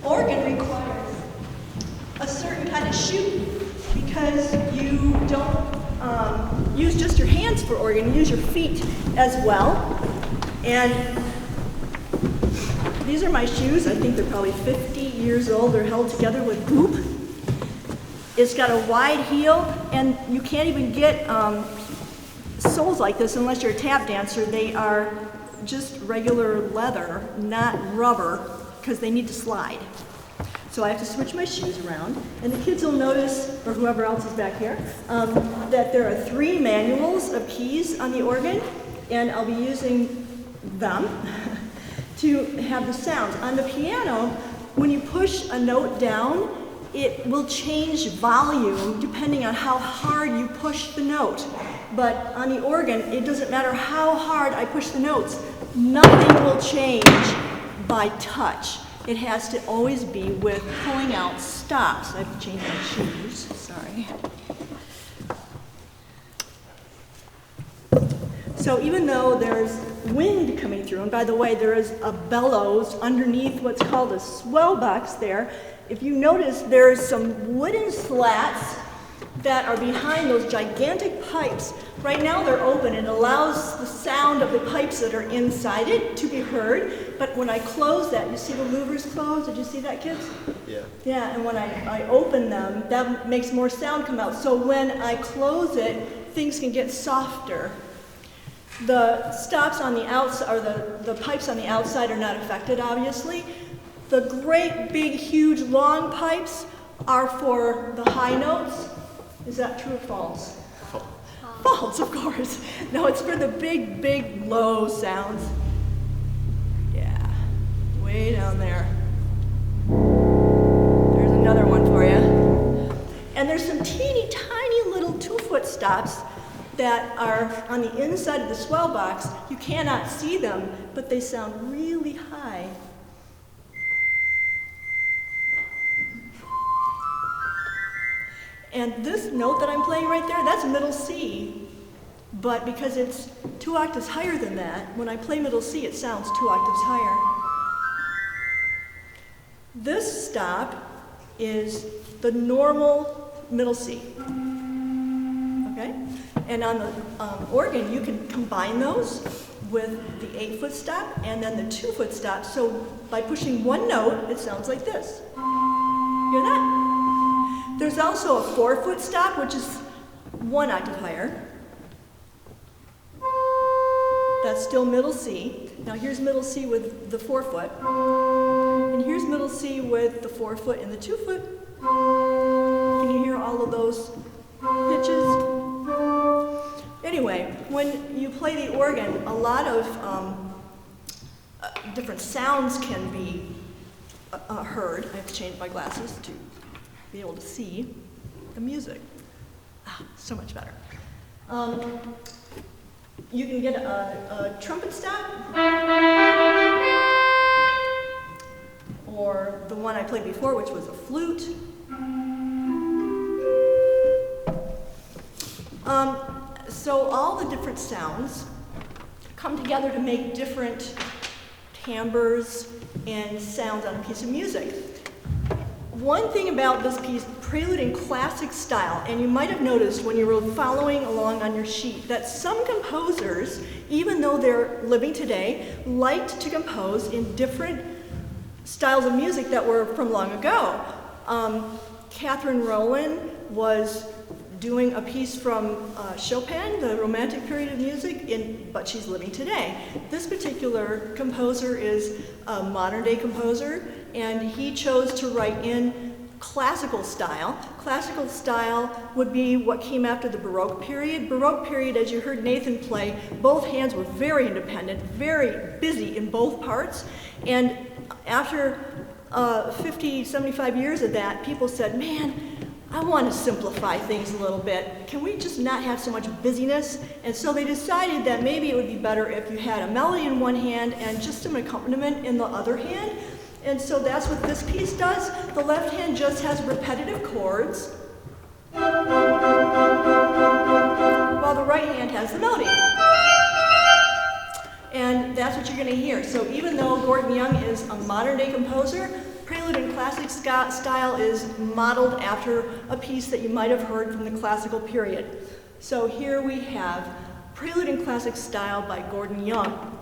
organ requires a certain kind of shoe because you don't use just your hands for organ, you use your feet as well. And these are my shoes. I think they're probably 50 years old. They're held together with goop. It's got a wide heel, and you can't even get soles like this unless you're a tap dancer. They are just regular leather, not rubber, because they need to slide. So I have to switch my shoes around, and the kids will notice, or whoever else is back here, that there are 3 manuals of keys on the organ, and I'll be using them to have the sounds. On the piano, when you push a note down, it will change volume depending on how hard you push the note. But on the organ, it doesn't matter how hard I push the notes, nothing will change by touch. It has to always be with pulling out stops. I have to change my shoes, sorry. So even though there's wind coming through, and by the way, there is a bellows underneath what's called a swell box there. If you notice, there's some wooden slats that are behind those gigantic pipes. Right now they're open and it allows the sound of the pipes that are inside it to be heard. But when I close that, you see the louvers closed? Did you see that, kids? Yeah. Yeah, and when I open them, that makes more sound come out. So when I close it, things can get softer. The stops on the outside, or the pipes on the outside are not affected, obviously. The great, big, huge, long pipes are for the high notes. Is that true or false? False, of course. No, it's for the big, big, low sounds. Yeah, way down there. There's another one for you. And there's some teeny, tiny little 2-foot stops that are on the inside of the swell box. You cannot see them, but they sound really high. And this note that I'm playing right there, that's middle C. But because it's 2 octaves higher than that, when I play middle C, it sounds 2 octaves higher. This stop is the normal middle C. Okay? And on the organ, you can combine those with the 8-foot stop and then the 2-foot stop. So by pushing one note, it sounds like this. Hear that? There's also a 4-foot stop, which is 1 octave higher. That's still middle C. Now here's middle C with the 4-foot. And here's middle C with the 4-foot and the 2-foot. Can you hear all of those pitches? Anyway, when you play the organ, a lot of different sounds can be heard. I have to change my glasses to be able to see the music. So much better. You can get a trumpet stop, or the one I played before, which was a flute. So all the different sounds come together to make different timbres and sounds on a piece of music. One thing about this piece, Prelude in classic style, and you might have noticed when you were following along on your sheet, that some composers, even though they're living today, liked to compose in different styles of music that were from long ago. Catherine Rowan was doing a piece from Chopin, the Romantic period of music, but she's living today. This particular composer is a modern-day composer, and he chose to write in classical style. Classical style would be what came after the Baroque period. Baroque period, as you heard Nathan play, both hands were very independent, very busy in both parts, and after 50, 75 years of that, people said, man, I want to simplify things a little bit. Can we just not have so much busyness? And so they decided that maybe it would be better if you had a melody in one hand and just an accompaniment in the other hand. And so that's what this piece does. The left hand just has repetitive chords, while the right hand has the melody. And that's what you're going to hear. So even though Gordon Young is a modern-day composer, Prelude Prelude in classic style is modeled after a piece that you might have heard from the classical period. So here we have Prelude in classic style by Gordon Young.